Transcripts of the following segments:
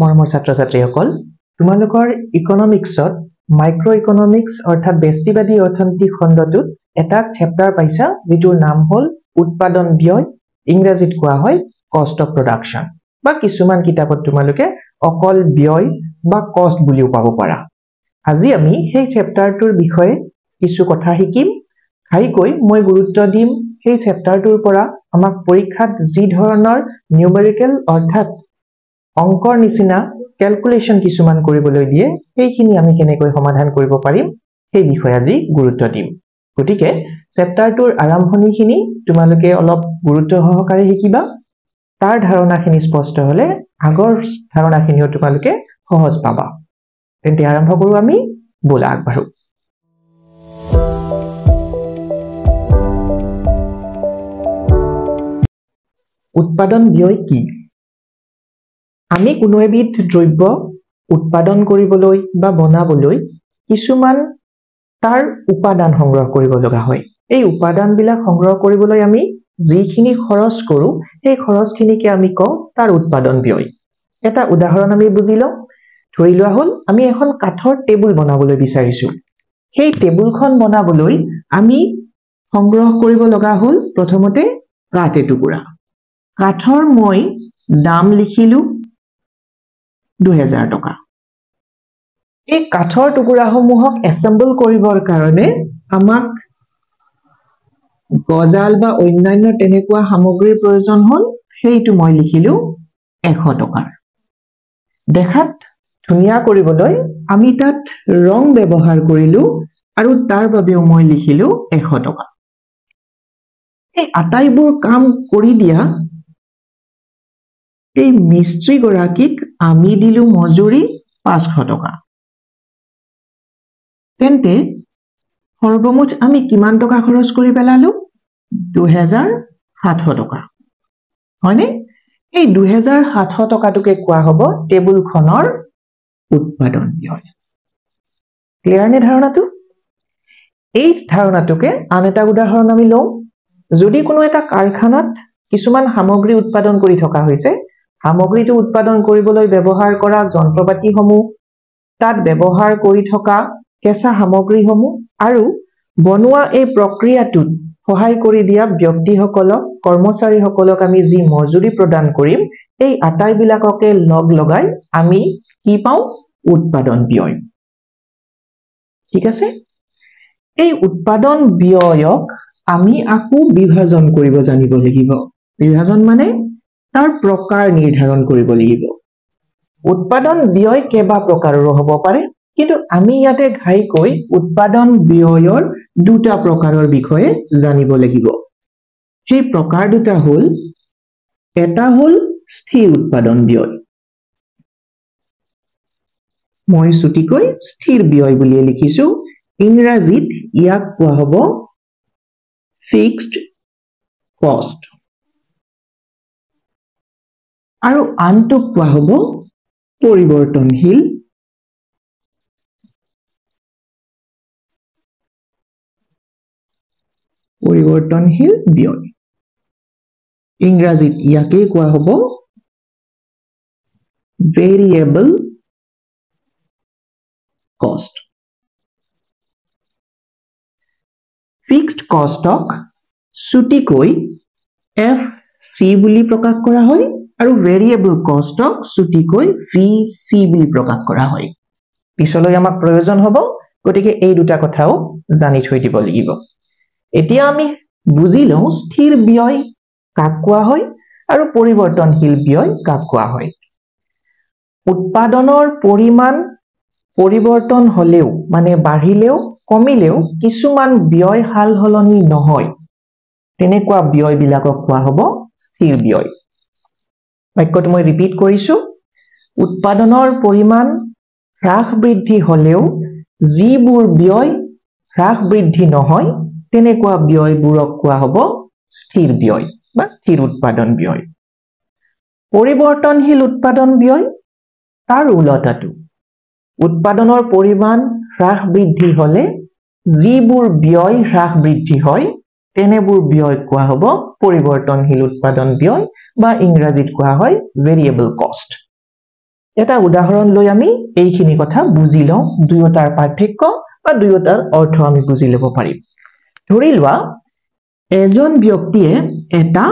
মৰমৰ ছাত্ৰ-ছাত্ৰীসকল তোমালোকৰ ইকনমিক্সত মাইক্ৰ ইকনমিক্স অৰ্থাৎ ব্যষ্টিবাদী অৰ্থনীতি খণ্ডটোত এটা চেপ্টাৰ পাইছা যিটোৰ নাম হ'ল উৎপাদন ব্যয় ইংৰাজীত কোৱা হয় কষ্ট অফ প্ৰডাকশন বা কিছুমান কিতাপত তোমালোকে অকল ব্যয় বা কষ্ট বুলিও পাব পাৰা আজি আমি সেই চেপ্টাৰটোৰ বিষয়ে কিছু কথা শিকিম ঘাইকৈ মই গুৰুত্ব দিম সেই চেপ্টাৰটোৰ পৰা আমাক পৰীক্ষাত যি ধৰণৰ নিউমেৰিকেল অৰ্থাৎ অংকৰ নিচিনা ক্যালকুলেশন কিছুমান কৰিবলৈ দিয়ে সেইখিনি আমি কেনেকৈ সমাধান কৰিব পাৰিম সেই বিষয়ে আজি গুৰুত্ব দিম গতিকে চেপ্টাৰটোৰ আৰম্ভণিখিনি তোমালোকে অলপ গুৰুত্ব সহকাৰে শিকিবা তাৰ ধাৰণাখিনি স্পষ্ট হলে আগৰ ধাৰণাখিনিও তোমালোকে সহজ পাবা তেন্তে আৰম্ভ কৰো আমি বলা আগবাঢ়ো উৎপাদন ব্যয় কি আমি কোনো এবিধ দ্ৰব্য উৎপাদন কৰিবলৈ বা বনাবলৈ কিছুমান তাৰ উপাদান সংগ্ৰহ কৰিব লগা হয় এই উপাদানবিলাক সংগ্ৰহ কৰিবলৈ আমি যিখিনি খৰচ কৰো সেই খৰচখিনিকে আমি কওঁ তাৰ উৎপাদন ব্যয় এটা উদাহৰণ আমি বুজিলোঁ ধৰি লোৱা হ'ল আমি এখন কাঠৰ টেবুল বনাবলৈ বিচাৰিছো সেই টেবুলখন বনাবলৈ আমি সংগ্ৰহ কৰিব লগা হ'ল প্ৰথমতে কাঠ এটুকুৰা কাঠৰ মই দাম লিখিলো 2000 টকা এই কাঠৰ টুকুৰাসমূহক এসেম্বল কৰিবৰ কাৰণে আমাক গজাল বা অন্যান্য তেনেকুৱা সামগ্ৰীৰ প্ৰয়োজন হ'ল সেইটো মই লিখিলো 100 টকা দেখাত ধুনিয়া কৰিবলৈ আমি তাত ৰং ব্যৱহাৰ কৰিলো আৰু তাৰ বাবেও মই লিখিলো 100 টকা এই আটাইবোৰ কাম কৰি দিয়া এই মিস্ত্ৰী গৰাকীক আমি দিলু মজুৰি 500 টকা তেন্তে সৰ্বমুঠ আমি কিমান টকা খৰচ কৰি পেলালো 2700 টকা হয়নে এই 2700 টকাটোকে কোৱা হ'ব টেবুলখনৰ উৎপাদন ব্যয় ক্লিয়াৰ নে ধাৰণাটো এই ধাৰণাটোকে আন এটা উদাহৰণ আমি লওঁ যদি কোনো এটা কাৰখানাত কিছুমান সামগ্ৰী উৎপাদন কৰি থকা হৈছে সামগ্ৰীটো উৎপাদন কৰিবলৈ ব্যৱহাৰ কৰা যন্ত্ৰপাতিসমূহ তাত ব্যৱহাৰ কৰি থকা কেঁচা সামগ্ৰীসমূহ আৰু বনোৱা এই প্ৰক্ৰিয়াটোত সহায় কৰি দিয়া ব্যক্তিসকলক কৰ্মচাৰীসকলক আমি যি মজুৰি প্ৰদান কৰিম এই আটাইবিলাককে লগ লগাই আমি কি পাওঁ উৎপাদন ব্যয় ঠিক আছে এই উৎপাদন ব্যয়ক আমি আকু বিভাজন কৰিব জানিব লাগিব বিভাজন মানে তাৰ প্ৰকাৰ নিৰ্ধাৰণ কৰিব লাগিব উৎপাদন ব্যয় কেবা প্ৰকাৰৰ হ'ব পাৰে কিন্তু আমি ইয়াতে ঘাইকৈ উৎপাদন ব্যয়ৰ দুটা প্ৰকাৰৰ বিষয়ে জানিব লাগিব সেই প্ৰকাৰ দুটা হ'ল এটা হ'ল স্থিৰ উৎপাদন ব্যয় মই সুটিকৈ স্থিৰ ব্যয় বুলি লিখিছো ইংৰাজীত ইয়াক কোৱা হ'ব ফিক্সড কষ্ট আৰু আনটো কোৱা হ'ব পৰিৱৰ্তনশীল ব্যয় ইংৰাজীত ইয়াকে কোৱা হ'ব ভেৰিয়েবল কষ্ট ফিক্সড কষ্টক সুটিকৈ FC বুলি প্ৰকাশ কৰা হয় আৰু ভেৰিয়েবল কষ্টক সুটিকৈ VC বুলি প্ৰকাশ কৰা হয় পিছলৈ আমাক প্ৰয়োজন হ'ব গতিকে এই দুটা কথাও জানি থৈ দিব লাগিব এতিয়া আমি বুজিলোঁ স্থিৰ ব্যয় কাক কোৱা হয় আৰু পৰিৱৰ্তনশীল ব্যয় কাক কোৱা হয় উৎপাদনৰ পৰিমাণ পৰিৱৰ্তন হলেও মানে বাঢ়িলেও কমিলেও কিছুমান ব্যয় হাল হলনি নহয় তেনেকুৱা ব্যয় বিলাকক কোৱা হ'ব স্থিৰ ব্যয় বাক্যটো মই ৰিপিট কৰিছো উৎপাদনৰ পৰিমাণ হ্ৰাস বৃদ্ধি হলেও যিবোৰ ব্যয় হ্ৰাস বৃদ্ধি নহয় তেনেকুৱা ব্যয়বোৰক কোৱা হ'ব স্থিৰ ব্যয় বা স্থিৰ উৎপাদন ব্যয় পৰিৱৰ্তনশীল উৎপাদন ব্যয় তাৰ উলটাটো উৎপাদনৰ পৰিমাণ হ্ৰাস বৃদ্ধি হলে যিবোৰ ব্যয় হ্ৰাস বৃদ্ধি হয় তেনেবোৰ ব্যয় কোৱা হ'ব পৰিৱৰ্তনশীল উৎপাদন ব্যয় বা ইংৰাজীত কোৱা হয় ভেৰিয়েবল কষ্ট এটা উদাহৰণ লৈ আমি এইখিনি কথা বুজি লওঁ দুয়োটাৰ পাৰ্থক্য বা দুয়োটাৰ অৰ্থ আমি বুজি ল'ব পাৰিম ধৰি লোৱা এজন ব্যক্তিয়ে এটা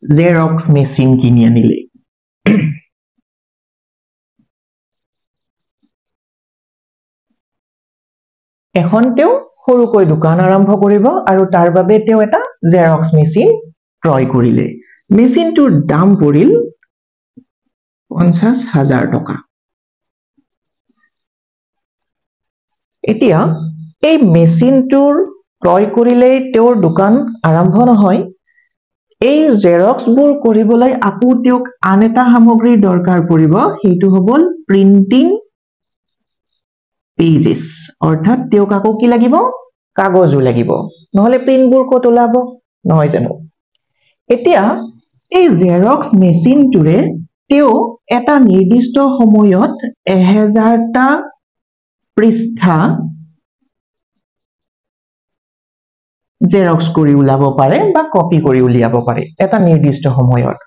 জেৰক্স মেচিন কিনি আনিলে এখন তেওঁ সৰুকৈ দোকান আৰম্ভ কৰিব আৰু তাৰ বাবে তেওঁ এটা জেৰক্স মেচিন ক্ৰয় কৰিলে মেচিনটোৰ দাম পৰিল 50,000 টকা এতিয়া এই মেচিনটোৰ ক্ৰয় কৰিলে তেওঁৰ দোকান আৰম্ভ নহয় এই জেৰক্সবোৰ কৰিবলৈ আকৌ তেওঁক আন এটা সামগ্ৰী দৰকাৰ পৰিব সেইটো হ'ল প্ৰিন্টিং পেজেছ অৰ্থাৎ তেওঁক আকৌ কি লাগিব কাগজো লাগিব নহলে প্ৰিন্টবোৰ ক'ত ওলাব নহয় জানো এতিয়া এই জেৰক্স মেচিনটোৰে তেওঁ এটা নিৰ্দিষ্ট সময়ত 1000টা পৃষ্ঠা জেৰক্স কৰি উলাব পাৰে বা কপি কৰি উলিয়াব পাৰে এটা নিৰ্দিষ্ট সময়ত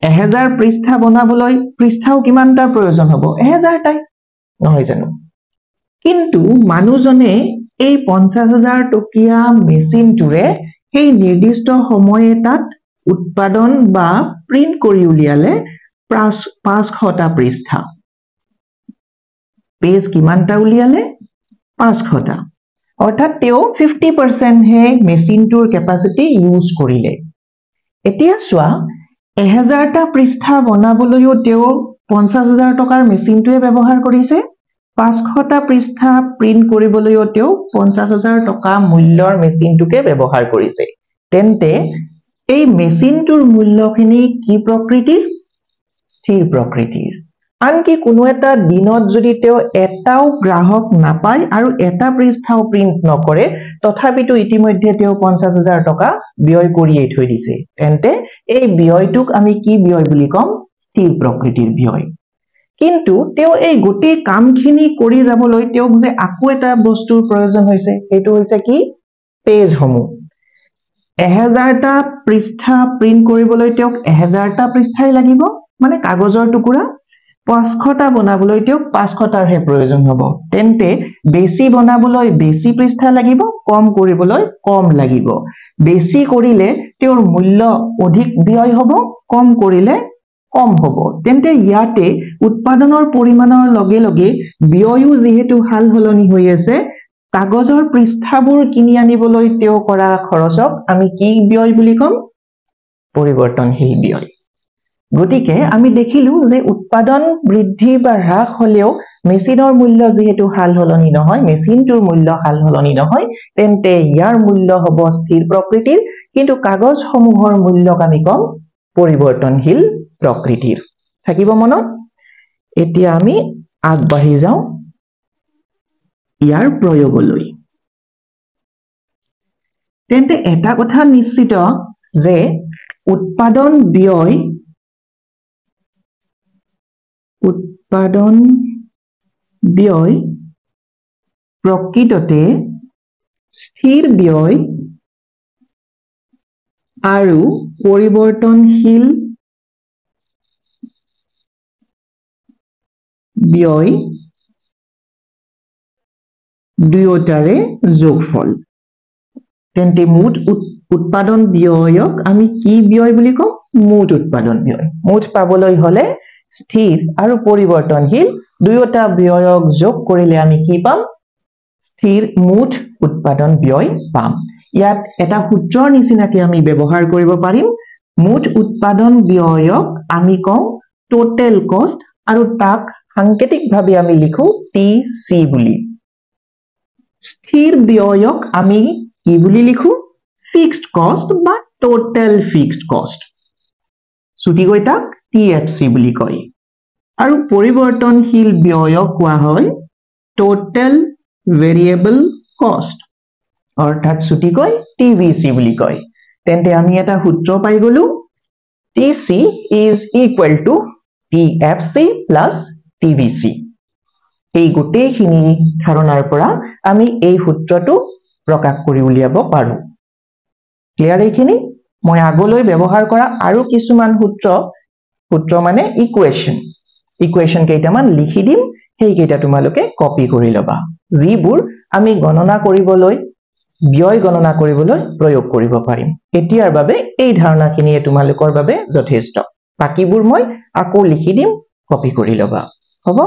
1000 পৃষ্ঠা বনাবলৈ পৃষ্ঠাও কিমানটা প্ৰয়োজন হ'ব 1000টাই নহয় জানো কিন্তু মানুহজনে এই 50,000 টকীয়া মেচিনটোৰে সেই নিৰ্দিষ্ট সময় এটাত উৎপাদন বা প্ৰিন্ট কৰি উলিয়ালে 500টা পৃষ্ঠা পেজ কিমানটা উলিয়ালে 500টা অৰ্থাৎ তেওঁ 50% হে মেচিনটোৰ কেপাসিটি ইউজ কৰিলে এতিয়া চোৱা 1000টা পৃষ্ঠা বনাবলৈও তেওঁ 50,000 টকাৰ মেচিনটোৱে ব্যৱহাৰ কৰিছে 500টা পৃষ্ঠা প্ৰিন্ট কৰিবলৈও তেওঁ 50,000 টকা মূল্যৰ মেচিনটোকে ব্যৱহাৰ কৰিছে তেন্তে এই মেচিনটোৰ মূল্যখিনি কি প্ৰকৃতিৰ স্থিৰ প্ৰকৃতিৰ আনকি কোনো এটা দিনত যদি তেওঁ এটাও গ্ৰাহক নাপায় আৰু এটা পৃষ্ঠাও প্ৰিন্ট নকৰে তথাপিতো ইতিমধ্যে তেওঁ 50,000 টকা ব্যয় কৰিয়ে থৈ দিছে তেন্তে এই ব্যয়টোক আমি কি ব্যয় বুলি কম স্থিৰ প্ৰকৃতিৰ ব্যয় কিন্তু তেওঁ এই গোটেই কামখিনি কৰি যাবলৈ তেওঁক যে আকৌ এটা বস্তুৰ প্ৰয়োজন হৈছে এটো হৈছে কি পেজ সমূহ 1000টা পৃষ্ঠা প্ৰিন্ট কৰিবলৈ তেওঁক 1000টা পৃষ্ঠাই লাগিব মানে কাগজৰ টুকুৰা 500টা বনাবলৈ তেওঁক 500টাৰ হে প্ৰয়োজন হ'ব তেন্তে বেছি বনাবলৈ বেছি পৃষ্ঠা লাগিব কম কৰিবলৈ কম লাগিব বেছি কৰিলে তেওঁৰ মূল্য অধিক ব্যয় হ'ব কম কৰিলে কম হ'ব তেন্তে ইয়াতে উৎপাদনৰ পৰিমাণৰ লগে লগে ব্যয়ও যেহেতু হাল হলনি হৈ আছে কাগজৰ পৃষ্ঠাবোৰ কিনি আনিবলৈ তেওঁ কৰা খৰচক আমি কি ব্যয় বুলি কম পৰিৱৰ্তনশীল ব্যয় গতিকে আমি দেখিলো যে উৎপাদন বৃদ্ধি বা হ্ৰাস হলেও মেচিনৰ মূল্য যেহেতু হাল হলনি নহয় মেচিনটোৰ মূল্য হাল হলনি নহয় তেন্তে ইয়াৰ মূল্য হ'ব স্থিৰ প্ৰকৃতিৰ কিন্তু কাগজ সমূহৰ মূল্যক আমি কম পৰিৱৰ্তনশীল প্ৰকৃতিৰ থাকিব মনত এতিয়া আমি আগবাঢ়ি যাওঁ ইয়াৰ প্ৰয়োগলৈ তেন্তে এটা কথা নিশ্চিত যে উৎপাদন ব্যয় প্ৰকৃততে স্থিৰ ব্যয় আৰু পৰিৱৰ্তনশীল ব্যয় দুয়োটাৰে যোগফল তেন্তে মুঠ উৎপাদন ব্যয়ক আমি কি ব্যয় বুলি কওঁ মুঠ উৎপাদন ব্যয় মুঠ পাবলৈ হলে স্থিৰ আৰু পৰিৱৰ্তনশীল দুয়োটা ব্যয়ক যোগ কৰিলে আমি কি পাম স্থিৰ মুঠ উৎপাদন ব্যয় পাম ইয়াত এটা সূত্ৰৰ নিচিনাকৈ আমি ব্যৱহাৰ কৰিব পাৰিম মুঠ উৎপাদন ব্যয়ক আমি কওঁ টোটেল কষ্ট আৰু তাক সাংকেতিকভাৱে আমি লিখো টিসি বুলি স্থিৰ ব্যয়ক আমি কি বুলি লিখো ফিক্সড কষ্ট বা টোটেল ফিক্সড কষ্ট ছুটিকৈ তাক টিএফসি বুলি কয় আৰু পৰিৱৰ্তনশীল ব্যয়ক কোৱা হয় টোটেল ভেৰিয়েবল কষ্ট অৰ্থাৎ ছুটিকৈ টিভিসি বুলি কয় তেন্তে আমি এটা সূত্ৰ পাই গলো TC is equal to TFC plus TVC এই গোটেইখিনি ধাৰণাৰ পৰা আমি এই সূত্ৰটো প্ৰকাশ কৰি উলিয়াব পাৰো ক্লিয়াৰ এইখিনি মই আগলৈ ব্যৱহাৰ কৰা আৰু কিছুমান সূত্ৰ মানে ইকুৱেশ্যন কেইটামান লিখি দিম সেই কেইটা তোমালোকে কপি কৰি লবা যিবোৰ আমি গণনা কৰিবলৈ ব্যয় গণনা কৰিবলৈ প্ৰয়োগ কৰিব পাৰিম এতিয়াৰ বাবে এই ধাৰণাখিনিয়ে তোমালোকৰ বাবে যথেষ্ট বাকিবোৰ মই আকৌ লিখি দিম কপি কৰি লবা হ'ব